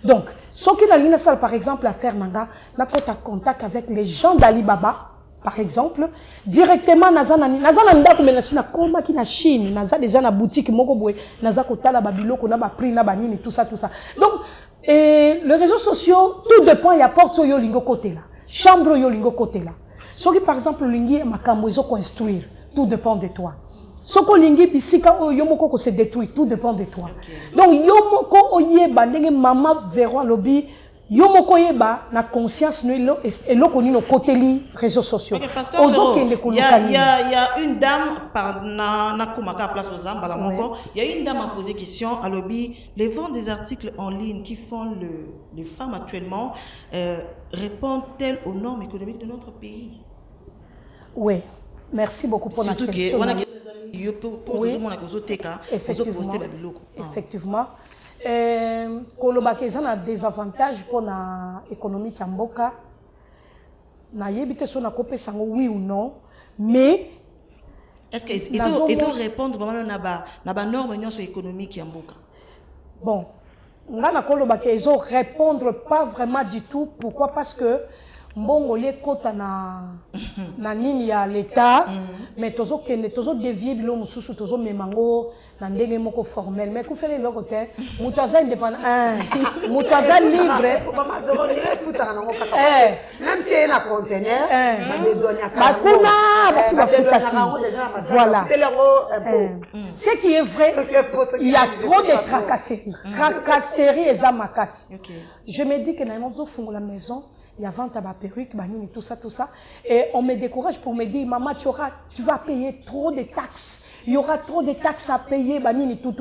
S7: Donc, ce qui n'a pas par exemple à faire n'a pas contact avec les gens d'Alibaba, par exemple, directement nazana nda ko menasi na koma ki na Chine, naza déjà na boutique moko boy, naza ko tala babilo ko na ba prix na banini tout ça. Donc, les réseaux sociaux, tout dépend, il y a porte yo lingo côté là, chambre yo lingo côté là. Ce qui par exemple lingi makambo izo construire, tout dépend de toi. Soko lingi bisika yomoko ko se détruit, tout dépend de toi. Donc yomoko oyeba ndenge mama verra lobi yomoko yeba na conscience no et lokoni no côté li réseaux sociaux.
S1: Il y a une dame par na kumaka place aux Zamba la moko, il y a une dame a posé question à lobby les ventes des articles en ligne qui font les femmes actuellement répondent-elles aux normes économiques de notre pays?
S7: Oui. Merci beaucoup pour la question. Effectivement. Kolobake a des avantages pour l'économie Kamboka. Na yebite so na kopé sango oui ou non, mais
S1: est-ce qu'ils répondent vraiment na ba norme économique Kamboka?
S7: Bon, ngana kolobake ils répondre pas vraiment du tout. Pourquoi? Parce que mbongo le kota na nini ya l'état mais tozo dévier bilo mususu tozo memango na ndenge moko formel mais ku fele loko te mutaza indépendant mutaza libre
S6: même si il a conteneur mais
S7: voilà ce qui est vrai il y a trop de tracasseries et zamakasi. Je me dis que na moto fungo la maison il y a vente à ma perruque, banini, tout ça. Et on me décourage pour me dire, maman, tu vas payer trop de taxes. Il y aura trop de taxes à payer, banini, tout.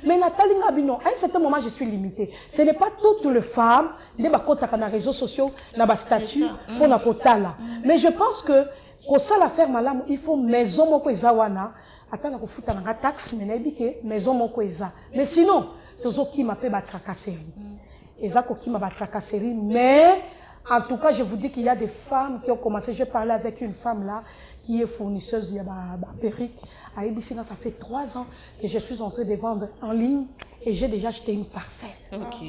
S7: Mais Nathalie Ngabino, à un certain moment, je suis limitée. Ce n'est pas toutes les femmes, les réseaux sociaux, les statuts, pour la quota là. Mais je pense que, pour ça, la ferme là, il faut maison, mon koezawana. Attends, on fout un taxe, mais n'ébite, maison, mon koeza. Mais sinon, tous qui m'appellent ma tracasserie. Ezako qui m'a tracasserie, mais, en tout cas, je vous dis qu'il y a des femmes qui ont commencé. Je parlais avec une femme là, qui est fournisseuse, il y a ma perruque. À Ebissina, ça fait 3 ans que je suis en train de vendre en ligne et j'ai déjà acheté une parcelle.
S1: Ok.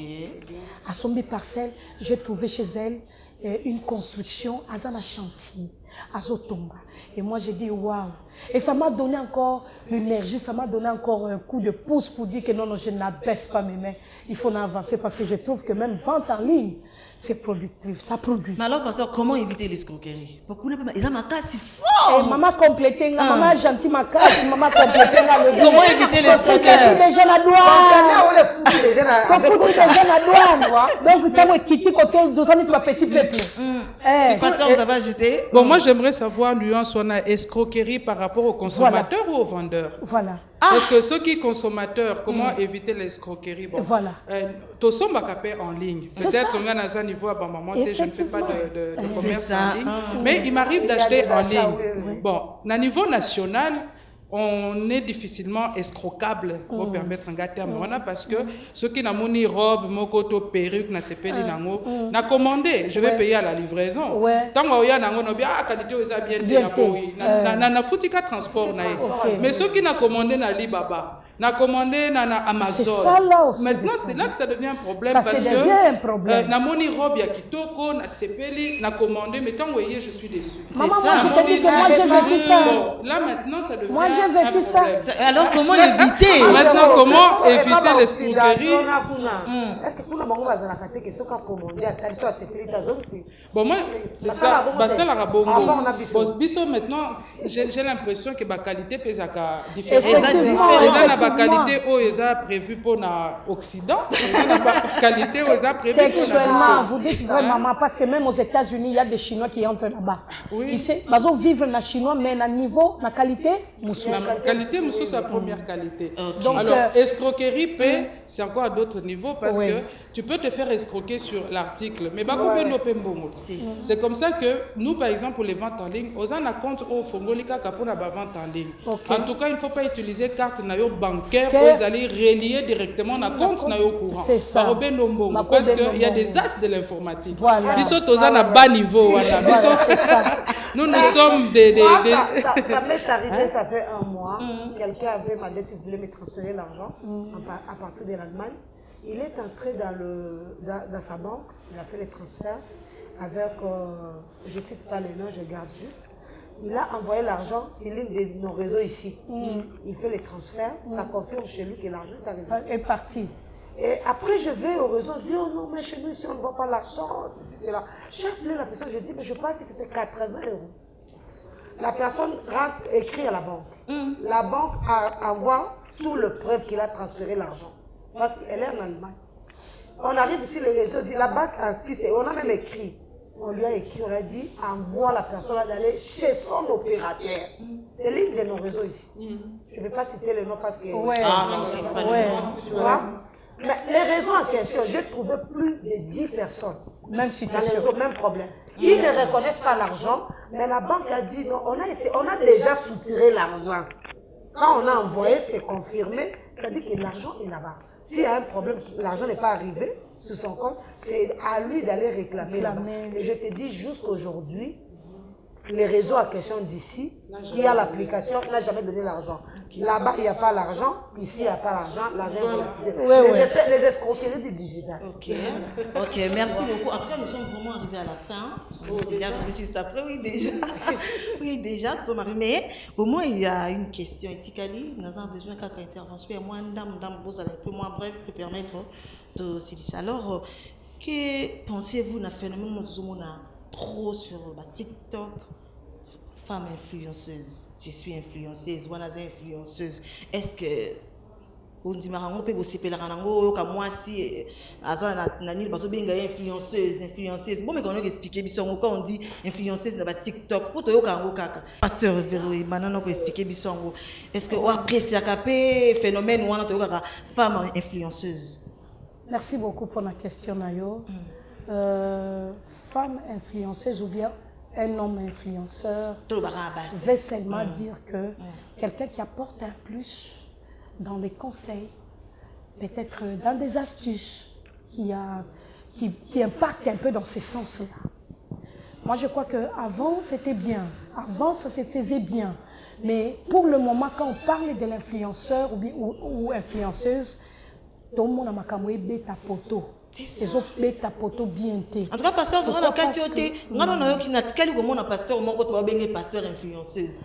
S7: À Sombi Parcelle, j'ai trouvé chez elle une construction à Zana Chantier, à Zotomba. Et moi, j'ai dit waouh. Et ça m'a donné encore l'énergie, ça m'a donné encore un coup de pouce pour dire que non, je n'abaisse pas mes mains. Il faut en avancer parce que je trouve que même vente en ligne, c'est productif, ça produit.
S1: Mais alors, pasteur, comment éviter l'escroquerie? Pourquoi ils ont ma casse si fort?
S7: Et maman complété, maman gentil ma casse, maman complété.
S1: Comment éviter l'escroquerie?
S7: Les jeunes à douane. Quand vous des jeunes à douane. Donc, vous avez quitté côté de petit peuple.
S1: C'est quoi ça, vous avez ajouté?
S5: Bon, moi, j'aimerais savoir, nuance, on a escroquerie par rapport aux consommateurs ou aux vendeurs?
S7: Voilà.
S5: Parce que ceux qui sont consommateurs, comment éviter l'escroquerie? Bon,
S7: Voilà.
S5: Tout ça, on va en ligne. Peut-être qu'on a un niveau à maman, je ne fais pas de commerce en ligne. Mais il m'arrive d'acheter en ligne. Bon, à niveau national, on est difficilement escrocable pour permettre un gars terme. Parce que ceux qui n'ont pas robe, mokoto, perruque, n'a n'a commandé, je vais payer à la livraison. Tant que y a la qualité bien n'a foutu qu'à transport. Mais ceux qui n'ont commandé na Alibaba, n'a commandé na Amazon.
S7: Ça, là aussi.
S5: Maintenant, c'est là que ça devient un problème.
S7: Ça
S5: parce
S7: devient un problème.
S5: Na moni robe ya kitoko, na sepeli, na commandé, mais tant que je suis déçu.
S7: Maman, moi je te dis que moi j'ai vécu ça.
S5: Bon, là maintenant, ça devient
S7: moi j'ai vécu ça.
S1: Alors comment l'éviter?
S5: Maintenant, comment éviter l'escroquerie?
S6: Est-ce que pour le moment, vous avez que ce qu'on a commandé à tel soit sepeli ta zone?
S5: Bon, moi, c'est ça. Basel à Rabongo. Biso maintenant, j'ai l'impression que la qualité peut être différente. La qualité où ils ont prévu pour l'Occident, la qualité où ils ont prévu pour
S7: textuellement, vous dites vraiment, parce que même aux États-Unis, il y a des Chinois qui entrent là-bas.
S5: Oui.
S7: Ils vont vivre dans Chinois, mais à niveau, la qualité,
S5: la qualité, c'est la première qualité. Donc, alors, escroquerie, c'est encore à d'autres niveaux parce que tu peux te faire escroquer sur l'article, mais c'est comme ça que nous, par exemple, pour les ventes en ligne, on a un compte au Fongolika pour la vente en ligne. En tout cas, il ne faut pas utiliser carte bancaire pour aller relier directement la compte courant.
S7: C'est ça.
S5: Parce qu'il y a des as de l'informatique.
S7: Voilà.
S5: Nous sommes à bas niveau. Nous sommes des...
S6: Ça m'est arrivé, ça fait un mois. Quelqu'un avait ma dette, il voulait me transférer l'argent à partir de l'Allemagne. Il est entré dans sa banque, il a fait les transferts avec, je ne cite pas les noms, je garde juste. Il a envoyé l'argent sur l'une de nos réseaux ici. Il fait les transferts, ça confirme chez lui que l'argent est arrivé.
S7: Est parti.
S6: Et après, je vais au réseau, je dis, oh non, mais chez nous, ici, on ne voit pas l'argent, c'est là. J'ai appelé la personne, je dis, mais je pense que c'était 80 €. La personne rentre, écrit à la banque. La banque envoie tout le preuve qu'il a transféré l'argent. Parce qu'elle est en Allemagne. On arrive ici, les réseaux, la banque insiste, et on a même écrit. On lui a écrit, on a dit, envoie la personne d'aller chez son opérateur. C'est l'une de nos réseaux ici. Je ne vais pas citer le nom parce que...
S1: Ah non, c'est pas le nom.
S6: Tu vois? Mais les réseaux en question, j'ai trouvé plus de 10 personnes.
S7: Même si
S6: dans les réseaux, même problème. Ils ne reconnaissent pas l'argent, mais la banque a dit, non, on a déjà soutiré l'argent. Quand on a envoyé, c'est confirmé, c'est-à-dire que l'argent est là-bas. S'il y a un problème, l'argent n'est pas arrivé sur son compte, c'est à lui d'aller réclamer là-bas. Et je te dis jusqu'aujourd'hui, les réseaux à question d'ici, qui a l'application, n'a jamais donné l'argent. Là-bas, il n'y a pas l'argent, ici, il n'y a pas l'argent, l'argent est relatisé. Les escroqueries du digital.
S1: Ok, merci beaucoup. En tout cas, nous sommes vraiment arrivés à la fin. C'est bien, parce que juste après, oui, déjà. Oui, déjà, nous sommes arrivés. Mais au moins, il y a une question. Etikali, nous avons besoin d'une intervention. Et moi, madame, vous allez un peu moins bref pour permettre de se dire. Alors, que pensez-vous d'un phénomène que nous avons trop sur TikTok? Femme influenceuse, je suis influenceuse, ou influenceuse. Est-ce que on dit marango peut aussi peler ranango comme moi si azan nani parce que bien influenceuse. Bon mais quand on expliquer bisongo quand on dit influenceuse dans TikTok pour to yokango kaka. Pasteur Véroï maintenant on expliquer bisongo. Est-ce que on apprécie capé phénomène ou on to kaka femme influenceuse?
S7: Merci beaucoup pour la question Nayo. Femme influenceuse ou bien un homme influenceur, je vais seulement dire que quelqu'un qui apporte un plus dans les conseils, peut-être dans des astuces, qui impactent un peu dans ces sens-là. Moi, je crois qu'avant, c'était bien. Avant, ça se faisait bien. Mais pour le moment, quand on parle de l'influenceur ou influenceuse, tout le monde a makamoué bêta poto. ezobeta poto bien te.
S1: En tout cas, pasteur, vraiment, dans le cas de on pasteur, on pasteur influenceuse.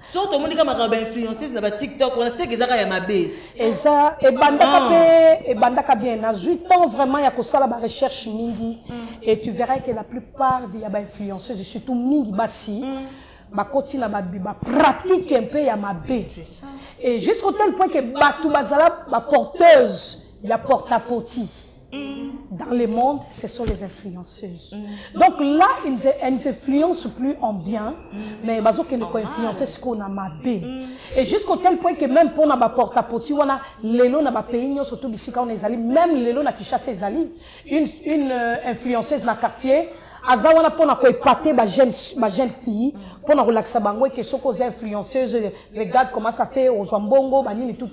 S1: Surtout, on dit que influenceuse dans TikTok, on sait que ça y a ma bé.
S7: Et ça, et bandaka bien. À 8 ans, vraiment, il y a que ça la recherche mingi. Et tu verras que la plupart des influenceuses, surtout mingi bassi, pratique un peu ya ma bé. Et jusqu'au tel point que Batou Bazala, ma porteuse, il y a porte-à-porti. Dans le monde, ce sont les influenceuses. Donc là, elles ne influencent plus en bien, mais elles ont influencé ce qu'on a mabé. Et jusqu'au tel point que même pour la porte-à-porti, on a l'élo na pays, surtout ici quand on est allé, même l'élo na qui chasse les alliés. Une influenceuse dans le quartier, azawana pour na épater ma jeune fille, pour na relaxer bango et que ce qu'on influenceuse regarde comment ça fait aux zambongo, banini tout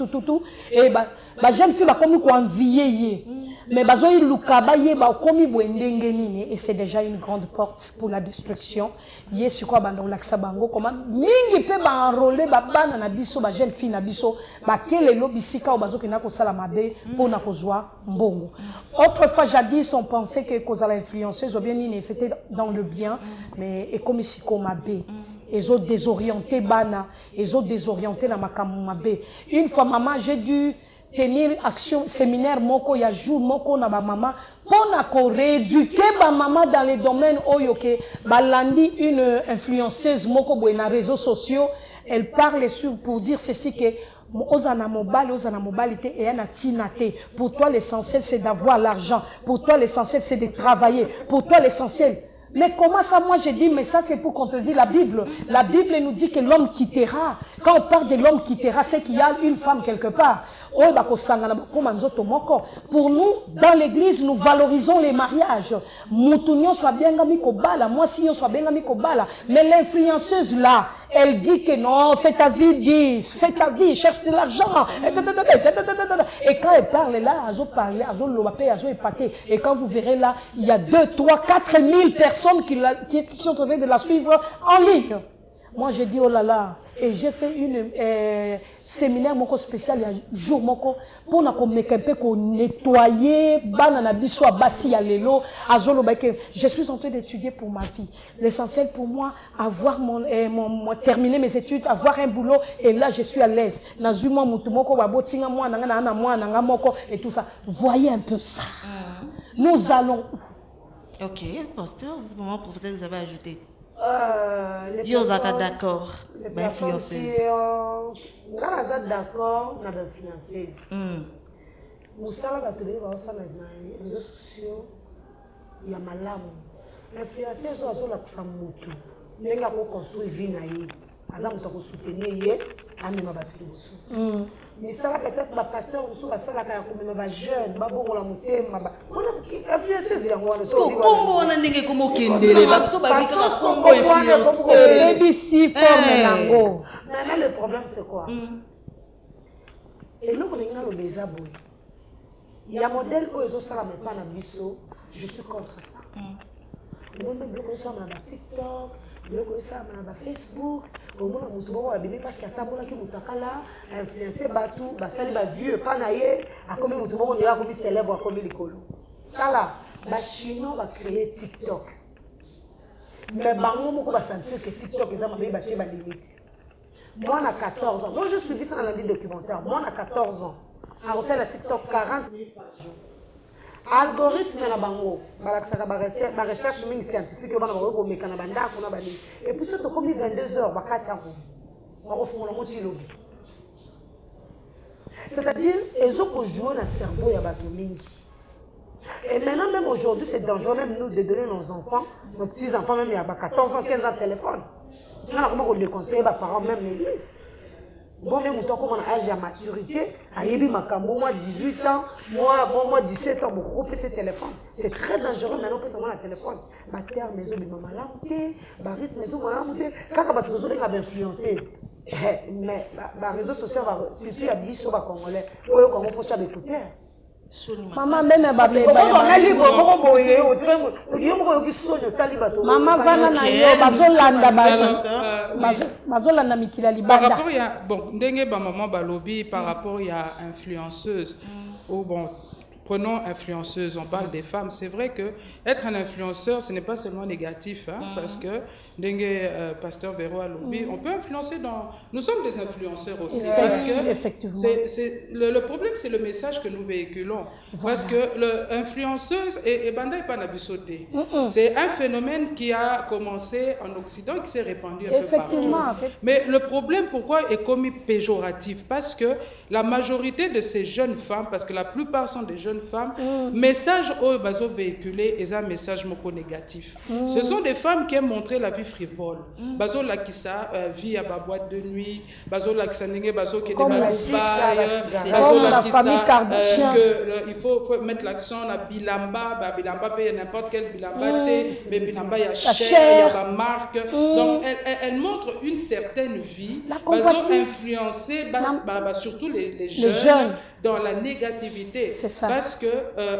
S7: et ma jeune fille va comme quoi envier. Mais bazoyi lukaba ye ba komi boendenge nini et c'est déjà une grande porte pour la destruction. Yé sur quoi bando laksa bango comment mingi pe ba enrôler ba bana na biso ba jeune fille na biso ba kele lo bisika o bazoki na ko sala mabe pour na kozwa mbongo. Autrefois jadis on pensait que cause la influenceuse ou bien nini c'était dans le bien mais et comme ici comme mabe. Ils ont désorienté bana, ils ont désorienté na makamou mabe. Une fois maman j'ai dû tenir action séminaire moko ya jour moko na ba maman pour na ko rééduquer ba maman dans les domaines oyoke balandi une influenceuse moko boy na réseaux sociaux elle parle sur pour dire ceci que ozana mobile et na tinate pour toi l'essentiel c'est d'avoir l'argent pour toi l'essentiel c'est de travailler pour toi l'essentiel. Mais comment ça, moi j'ai dit, mais ça c'est pour contredire la Bible. La Bible nous dit que l'homme quittera. Quand on parle de l'homme quittera, c'est qu'il y a une femme quelque part. Pour nous, dans l'église, nous valorisons les mariages. Mais l'influenceuse là, elle dit que non, fais ta vie, fais ta vie, cherche de l'argent. Et quand elle parle là, et quand vous verrez là, il y a 2, 3, 4 000 personnes qui sont en train de la suivre en ligne. Moi, j'ai dit, oh là là, et j'ai fait une séminaire moko spécial il y a jour moko pour nettoyer banana biso basi ya lelo azolo ba que je suis en train d'étudier pour ma vie. L'essentiel pour moi avoir terminer mes études, avoir un boulot et là je suis à l'aise. Nazuma mutu moko ba botinga moi nanga moko et tout ça. Voyez un peu ça. Nous allons.
S1: OK, pasteur, c'est pour moi professeur vous avez ajouté.
S6: Les personnes
S1: d'accord.
S6: D'accord na influenceuse. Musala batule ba osala na réseaux sociaux ya malamu. Influenceuse azola kusamutu. Nenga ko construire vie na ye. Aza muto ko soutenir ye, amema batule bosu. Mais ça peut-être ba pasteur bosu ba sala ka komema ba jeune, ba bongola mutema ba. Ona influenceuse ya ngwana so.
S1: Kombo ona ndenge komo kendele ba so ba bika kombo influenceuse.
S7: Baby si forme nango.
S6: Maintenant le problème c'est quoi? Et nous on est dans le bézabou. Il y a un modèle où ils ont ça mais pas na biso, je suis contre ça. Moi même bloquer ça na TikTok, bloquer ça na Facebook, au moins on mutu ba bébé parce que atabona ki mutakala influencer batu, ba sali ba vieux pas na ye, a comme mutu ba on ya comme célèbre comme likolo. Kala ba chino va créer TikTok. Mais bango moko ba sentir que TikTok eza mabe ba tie ba limite. Moi à 14 ans, moi je suivi ça dans la documentaire, moi à 14 ans. A reçu la TikTok 40 minutes par jour. Algorithme na bango, balakisaka ba recherche mini scientifique bana ba ko mekana banda ko na bani. Et puis surtout comme 22h bakati yango. Ba ko fungola moti lobi. C'est-à-dire ils ont joué na cerveau ya bato mingi. Et maintenant même aujourd'hui c'est dangereux même nous de donner nos enfants, nos petits enfants même il y a 14 ans, 15 ans de téléphone. On a comment les conseiller les parents même l'église. Bon même autant comme on a âge à maturité, à yebi makambo moi 18 ans, moi 17 ans pour couper ces téléphones. C'est très dangereux maintenant que ça moi le téléphone. Ba terre maison de maman là monter, ba rythme maison voilà monter, kaka ba tozo nga influenceuse. Mais ba réseaux sociaux va situer à biso ba congolais. Oyo comment faut chabe écouter.
S7: Maman même ba maman vana na yo bazolanda mikila libanda.
S5: Par rapport ya bon ndenge ba maman balobi par rapport ya influenceuse ou bon Prenons influenceuse, on parle des femmes. C'est vrai que être un influenceur, ce n'est pas seulement négatif, hein, parce que Pasteur Véro Alobi, on peut influencer nous sommes des influenceurs aussi. Parce que
S7: effectivement.
S5: Le problème, c'est le message que nous véhiculons. Voilà. Parce que l'influenceuse, et Banda et Panabisoté, c'est un phénomène qui a commencé en Occident et qui s'est répandu un peu partout. Mais le problème, pourquoi est commis péjoratif? Parce que la majorité de ces jeunes femmes, parce que la plupart sont des jeunes femmes, message au baso véhiculé et un message moko négatif. Ce sont des femmes qui aiment montrer la vie frivole. Baso la qui ça vie à ba boîte de nuit, baso la qui ça n'engage baso qui est des baso la qui ça il faut mettre l'accent à bilamba, bilamba paye n'importe quel bilamba mais bilamba il y a cher, il y a marque. Donc elle montre une certaine vie, baso influencer surtout les jeunes dans la négativité. C'est ça. Parce que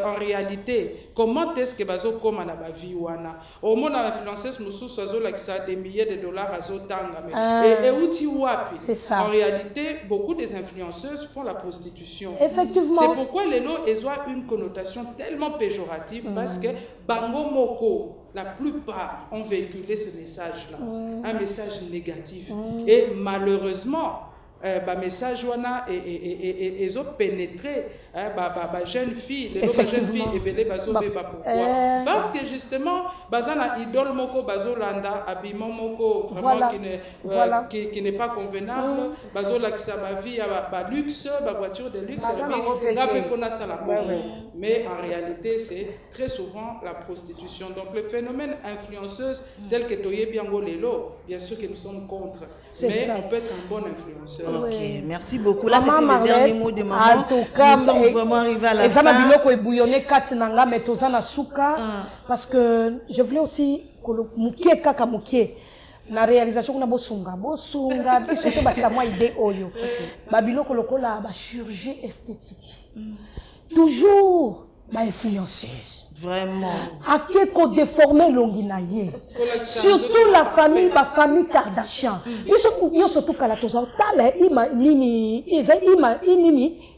S5: en réalité, comment est-ce que bazo comme na ba vie wana au monde l'influenceuse musu sozo la qui ça des milliers de dollars à zotanga et outi wapi. C'est ça. En réalité, beaucoup des influenceuses font la prostitution.
S7: Effectivement.
S5: C'est pourquoi les lots ont une connotation tellement péjorative parce que bango moko la plupart ont véhiculé ce message-là, un message négatif. Et malheureusement, message wana et ont pénétré jeune fille les jeunes filles et belé bazo beba pourquoi parce que justement bazana idole moko bazolanda habillement moko vraiment qui n'est pas convenable bazo la sa vie ba luxe ba voiture de luxe mais en réalité c'est très souvent la prostitution. Donc le phénomène influenceuse tel que Toye Biango Lelo, bien sûr que nous sommes contre, mais on peut être un bon influenceur.
S1: Ok, merci beaucoup. Là, c'était le dernier mot de maman. En tout cas, nous sommes vraiment arrivés à la fin.
S7: Parce que je voulais aussi la réalisation na bosunga biso te bakisa moi idée oyo babiloko lokola ba chirurgie esthétique toujours ba influenceuse.
S1: Vraiment.
S7: À qui qu'on déformer l'onginaye. Surtout la famille Kardashian. Ils sont tout calatosa. Tala ima nini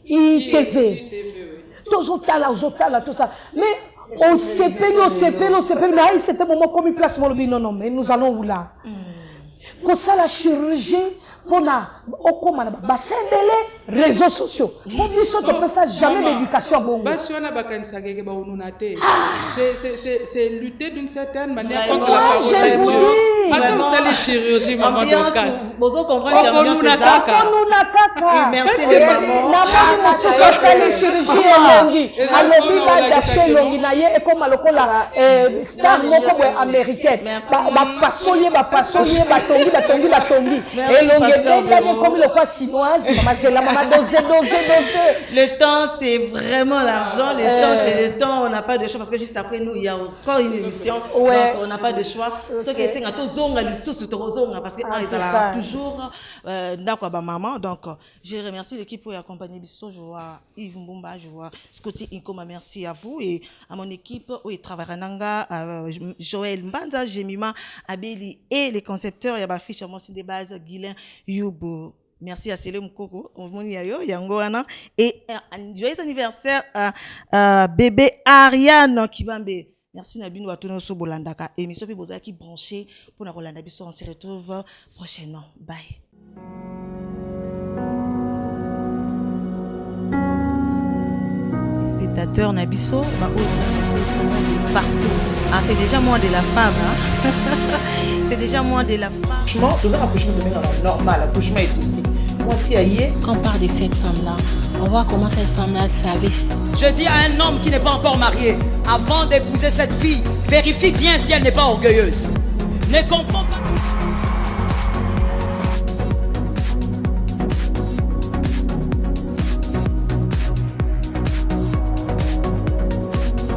S7: TV. Tozotala tout ça. Mais on s'épelle. Mais c'était un moment comme il place mon lobby. Non, mais nous allons où là? Pour ça la chirurgie. Pour réseaux sociaux. Pour nous, on ne peut ça jamais d'éducation.
S5: C'est lutter d'une certaine manière contre la parole de Dieu. Pas comme ça les chirurgies, maman de casse.
S1: Vous comprenez l'ambiance c'est ça.
S7: Merci de maman. Maman, les chirurgies et comme la star américaine.
S1: Le temps, c'est vraiment l'argent. Le temps, c'est le temps. On n'a pas de choix parce que juste après nous, il y a encore une émission. Donc, on n'a pas de choix. Ce qui est c'est parce que toujours maman. Donc, je remercie l'équipe pour accompagner Bisso. Je vois Yves Mbumba, je vois Scotty Inkoma. Merci à vous et à mon équipe. Oui, Travarananga, Joël Mbanza, Jemima, Abeli et les concepteurs. Il y a ma fiche à mon site de base, Guilain Yubo. Merci à Célé Mkoko, et joyeux anniversaire à bébé Ariane Kibambe. Merci Nabino Watono Sobolandaka. Et Misso Piboza qui branché pour la Rolanda Bisso. On se retrouve prochainement. Bye. Les spectateurs Nabiso, partout. Ah, c'est déjà moins de la femme. Hein? C'est déjà moins de la femme.
S2: Franchement, tout ça, l'accouchement de normal, l'accouchement est ici. Moi, si aïe.
S3: Quand on parle de cette femme-là, on voit comment cette femme-là savait.
S4: Je dis à un homme qui n'est pas encore marié, avant d'épouser cette fille, vérifie bien si elle n'est pas orgueilleuse. Ne confonds pas.